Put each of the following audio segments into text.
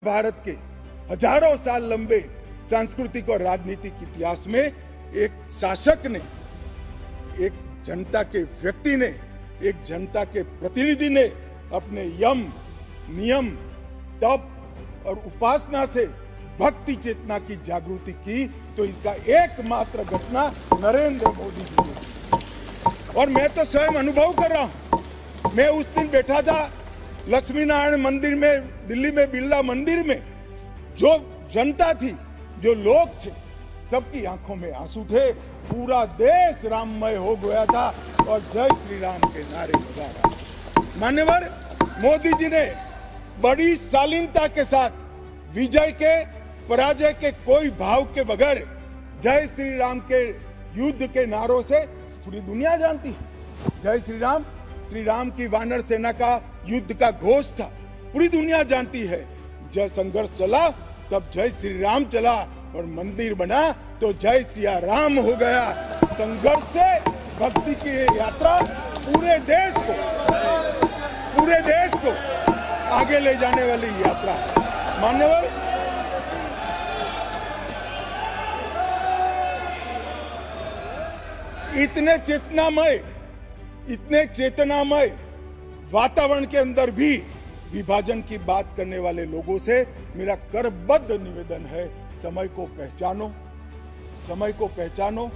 भारत के हजारों साल लंबे सांस्कृतिक और राजनीतिक इतिहास में एक शासक ने, एक जनता के व्यक्ति ने, एक जनता के प्रतिनिधि ने अपने यम, नियम, तप और उपासना से भक्ति चेतना की जागृति की, तो इसका एकमात्र घटना नरेंद्र मोदी जी ने की। और मैं तो स्वयं अनुभव कर रहा हूं। मैं उस दिन बैठा था लक्ष्मी नारायण मंदिर में, दिल्ली में बिरला मंदिर में। जो जनता थी, जो लोग थे, सबकी आंखों में आंसू थे। पूरा देश राममय हो गया था और जय श्री राम के नारे लगा रहा। मान्यवर मोदी जी ने बड़ी शालीनता के साथ विजय के, पराजय के कोई भाव के बगैर जय श्री राम के युद्ध के नारों से पूरी दुनिया जानती है। जय श्री राम की वानर सेना का युद्ध का घोष था, पूरी दुनिया जानती है। जब संघर्ष चला तब जय श्री राम चला और मंदिर बना तो जय सिया राम हो गया। संघर्ष से भक्ति की यात्रा पूरे देश को आगे ले जाने वाली यात्रा है। मान्यवर, इतने चेतनामय वातावरण के अंदर भी विभाजन की बात करने वाले लोगों से मेरा करबद्ध निवेदन है, समय को पहचानो,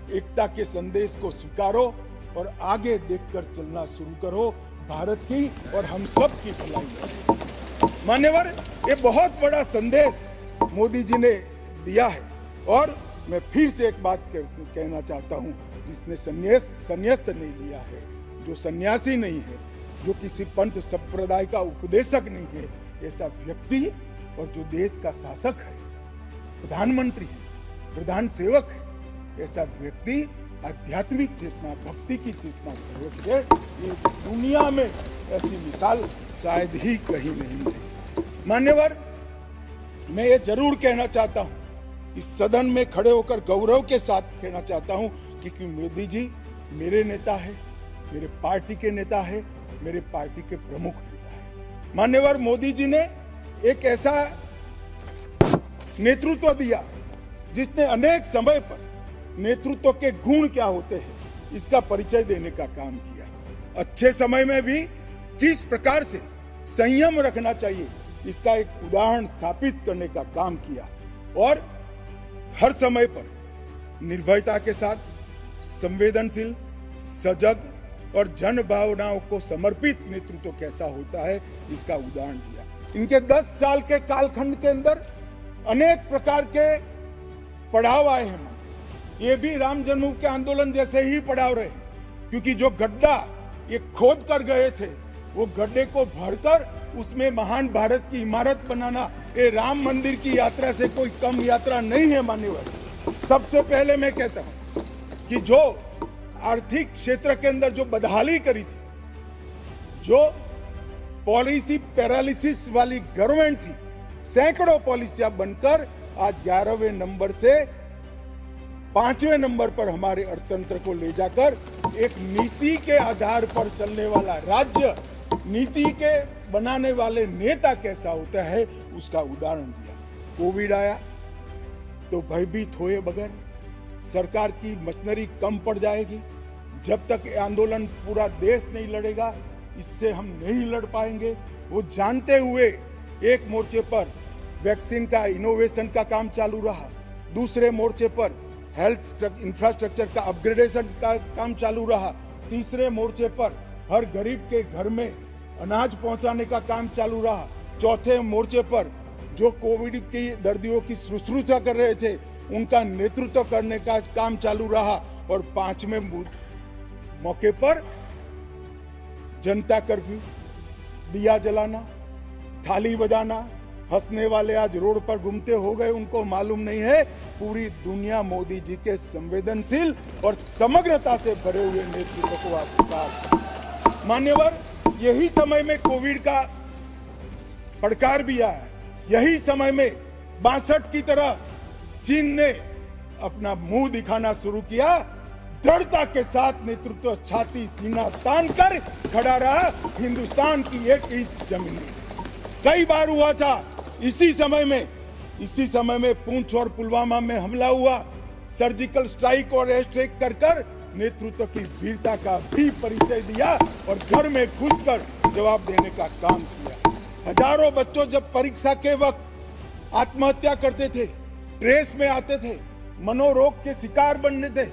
एकता के संदेश को स्वीकारो और आगे देखकर चलना शुरू करो, भारत की और हम सब की भलाई। मान्यवर, ये बहुत बड़ा संदेश मोदी जी ने दिया है। और मैं फिर से एक बात कहना चाहता हूं, जिसने संन्यास्त नहीं लिया है, जो सन्यासी नहीं है, जो किसी पंथ संप्रदाय का उपदेशक नहीं है, ऐसा व्यक्ति और जो देश का शासक है, प्रधानमंत्री है, प्रधान सेवक है, ऐसा व्यक्ति आध्यात्मिक चेतना, भक्ति की चेतना प्रयोग है। ये दुनिया में ऐसी मिसाल शायद ही कहीं नहीं मिली। मान्यवर, मैं ये जरूर कहना चाहता हूं, इस सदन में खड़े होकर गौरव के साथ कहना चाहता हूं कि मोदी जी मेरे नेता है, मेरे पार्टी के नेता है, मेरे पार्टी के प्रमुख नेता है। मान्यवर, मोदी जी ने एक ऐसा नेतृत्व दिया जिसने अनेक समय पर नेतृत्व के गुण क्या होते हैं इसका परिचय देने का काम किया। अच्छे समय में भी किस प्रकार से संयम रखना चाहिए इसका एक उदाहरण स्थापित करने का काम किया। और हर समय पर निर्भयता के साथ संवेदनशील, सजग और जन भावनाओं को समर्पित नेतृत्व कैसा होता है इसका उदाहरण दिया। इनके 10 साल के कालखंड के अंदर अनेक प्रकार के पड़ाव आए हैं। ये भी राम जन्मभूमि के आंदोलन जैसे ही पड़ाव रहे, क्योंकि जो गड्ढा ये खोद कर गए थे, वो गड्ढे को भरकर उसमें महान भारत की इमारत बनाना, ये राम मंदिर की यात्रा से कोई कम यात्रा नहीं है। मान्यवर, सबसे पहले मैं कहता हूं कि जो आर्थिक क्षेत्र के अंदर जो बदहाली करी थी, जो पॉलिसी पैरालिसिस वाली गवर्नमेंट थी, सैकड़ों पॉलिसियां बनकर आज 11वें नंबर से 5वें नंबर पर हमारे अर्थतंत्र को ले जाकर एक नीति के आधार पर चलने वाला राज्य, नीति के बनाने वाले नेता कैसा होता है उसका उदाहरण दिया। कोविड आया तो भयभीत हुए बगैर, सरकार की मशीनरी कम पड़ जाएगी, जब तक आंदोलन पूरा देश नहीं लड़ेगा इससे हम नहीं लड़ पाएंगे, वो जानते हुए एक मोर्चे पर वैक्सीन का इनोवेशन का काम चालू रहा, दूसरे मोर्चे पर हेल्थ इंफ्रास्ट्रक्चर का अपग्रेडेशन का काम चालू रहा, तीसरे मोर्चे पर हर गरीब के घर में अनाज पहुंचाने का काम चालू रहा, चौथे मोर्चे पर जो कोविड के दर्दियों की शुश्रूषा कर रहे थे उनका नेतृत्व करने का काम चालू रहा, और 5वें मौके पर जनता कर्फ्यू, दिया जलाना, थाली बजाना, हंसने वाले आज रोड पर घूमते हो गए, उनको मालूम नहीं है पूरी दुनिया मोदी जी के संवेदनशील और समग्रता से भरे हुए नेतृत्व को आज स्वीकार। मान्यवर, यही समय में कोविड का पड़कार भी आया, यही समय में 62 की तरह चीन ने अपना मुंह दिखाना शुरू किया। दृढ़ता के साथ नेतृत्व छाती सीना तान कर खड़ा रहा, हिंदुस्तान की 1 इंच जमीन। कई बार हुआ था इसी समय में पुंछ और पुलवामा में हमला हुआ, सर्जिकल स्ट्राइक और एयर स्ट्राइक कर नेतृत्व की वीरता का भी परिचय दिया और घर में घुसकर जवाब देने का काम किया। हजारों बच्चों जब परीक्षा के वक्त आत्महत्या करते थे, ट्रेस में आते थे, मनोरोग के शिकार बनने थे,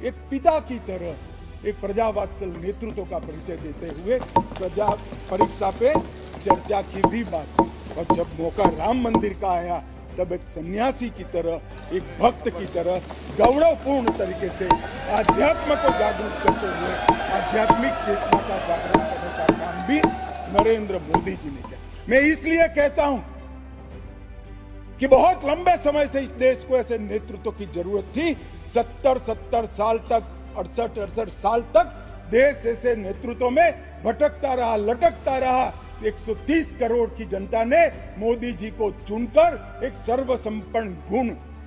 एक पिता की तरह एक प्रजावात्सल नेतृत्व का परिचय देते हुए प्रजा परीक्षा पे चर्चा की भी बात की। और जब मौका राम मंदिर का आया तब एक सन्यासी की तरह, एक भक्त की तरह गौरवपूर्ण तरीके से आध्यात्म को जागरूक करते हुए आध्यात्मिक चेतना का जागरण करने का काम भी नरेंद्र मोदी जी ने किया। मैं इसलिए कहता हूं कि बहुत लंबे समय से इस देश को ऐसे नेतृत्व की जरूरत थी। 70 साल तक, 68 साल तक देश ऐसे नेतृत्व में भटकता रहा, लटकता रहा। 130 करोड़ की जनता ने मोदी जी को चुनकर एक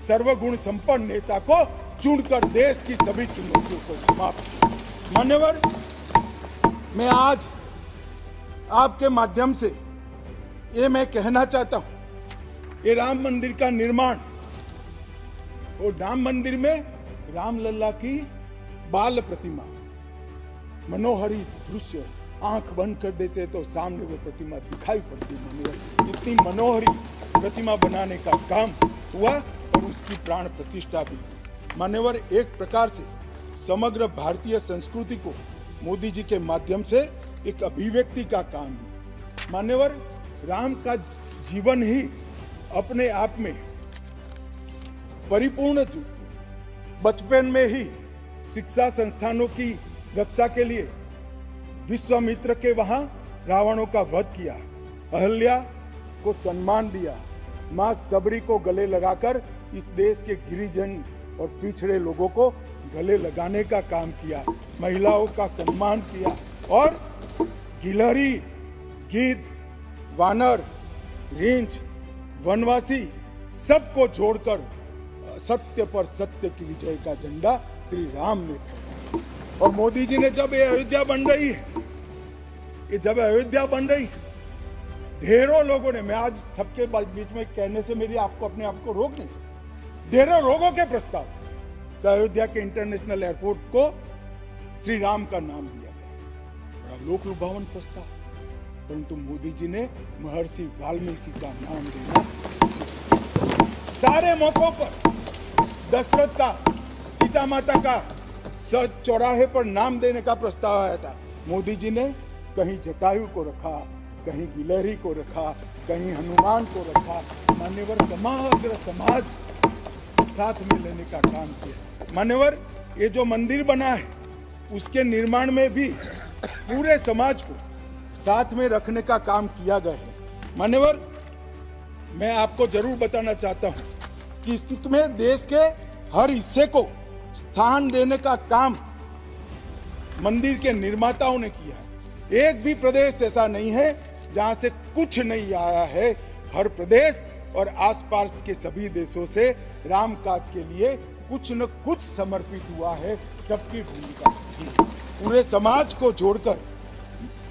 सर्वगुण संपन्न नेता को चुनकर देश की सभी चुनौतियों को समाप्त किया। मान्यवर, मैं आज आपके माध्यम से ये मैं कहना चाहता हूं, ये राम मंदिर का निर्माण और राम मंदिर में रामलला की बाल प्रतिमा, मनोहरी दृश्य, आंख बंद कर देते तो सामने वो प्रतिमा दिखाई पड़ती। इतनी मनोहरी प्रतिमा बनाने का काम हुआ और उसकी प्राण प्रतिष्ठा भी। मान्यवर, एक प्रकार से समग्र भारतीय संस्कृति को मोदी जी के माध्यम से एक अभिव्यक्ति का काम है। मान्यवर, राम का जीवन ही अपने आप में परिपूर्ण। बचपन में ही शिक्षा संस्थानों की रक्षा के लिए विश्वामित्र के वहां रावणों का वध किया, अहल्या को सम्मान दिया, मां सबरी को गले लगाकर इस देश के गिरिजन और पिछड़े लोगों को गले लगाने का काम किया, महिलाओं का सम्मान किया और गिलहरी, गिद्ध, वानर, रींछ, वनवासी सबको जोड़कर सत्य पर सत्य की विजय का झंडा श्री राम ने फहराया। और मोदी जी ने जब ये अयोध्या बन रही है, ढेरों लोगों ने, मैं आज सबके बीच में कहने से मेरी अपने आप को रोक नहीं सकता, ढेरों लोगों के प्रस्ताव तो अयोध्या के इंटरनेशनल एयरपोर्ट को श्री राम का नाम दिया गया। बड़ा लोक लुभावन प्रस्ताव, परंतु मोदी जी ने महर्षि वाल्मीकि का नाम देना। सारे मौकों पर दशरथ का, सीता माता का चौराहे पर नाम देने का प्रस्ताव आया था। मोदी जी ने कहीं जटायु को रखा, कहीं गिलहरी को रखा, कहीं हनुमान को रखा। मान्यवर, समग्र समाज साथ में लेने का काम किया। मान्यवर, ये जो मंदिर बना है उसके निर्माण में भी पूरे समाज को साथ में रखने का काम किया गया है। मान्यवर, मैं आपको जरूर बताना चाहता हूं कि इसमें देश के हर हिस्से को स्थान देने का काम मंदिर के निर्माताओं ने किया है। एक भी प्रदेश ऐसा नहीं है जहां से कुछ नहीं आया है। हर प्रदेश और आसपास के सभी देशों से राम काज के लिए कुछ न कुछ समर्पित हुआ है। सबकी भूमिका पूरे समाज को जोड़कर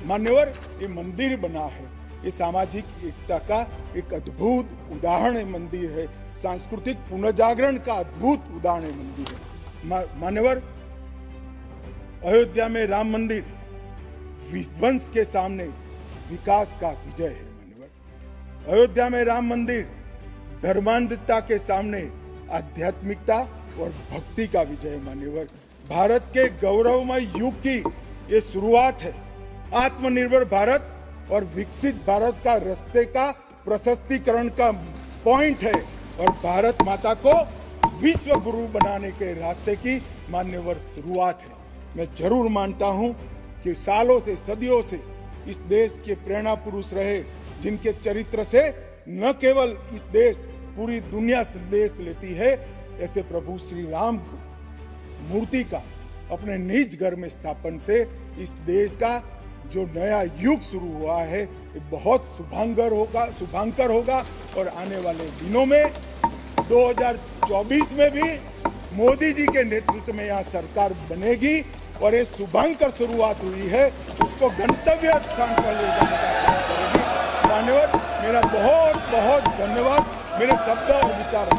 मान्यवर ये मंदिर बना है। ये सामाजिक एकता का एक अद्भुत उदाहरण मंदिर है, सांस्कृतिक पुनर्जागरण का अद्भुत उदाहरण मंदिर है। मान्यवर, अयोध्या में राम मंदिर विध्वंस के सामने विकास का विजय है। मान्यवर, अयोध्या में राम मंदिर धर्मांधता के सामने आध्यात्मिकता और भक्ति का विजय। मान्यवर, भारत के गौरवमय युग की ये शुरुआत है। आत्मनिर्भर भारत और विकसित भारत का रास्ते का प्रशस्तीकरण का पॉइंट है और भारत माता को विश्व गुरु बनाने के रास्ते की मान्यवर शुरुआत है। मैं जरूर मानता हूं कि सालों से, सदियों से इस देश के प्रेरणा पुरुष रहे, जिनके चरित्र से न केवल इस देश, पूरी दुनिया संदेश लेती है। ऐसे प्रभु श्री राम को मूर्ति का अपने निज घर में स्थापन से इस देश का जो नया युग शुरू हुआ है ये बहुत शुभांकर होगा और आने वाले दिनों में 2024 में भी मोदी जी के नेतृत्व में यहाँ सरकार बनेगी और ये शुभांकर शुरुआत हुई है, उसको गंतव्य स्थान पर ले जाने का काम करेगी। धन्यवाद। मेरा बहुत बहुत धन्यवाद मेरे शब्द और विचार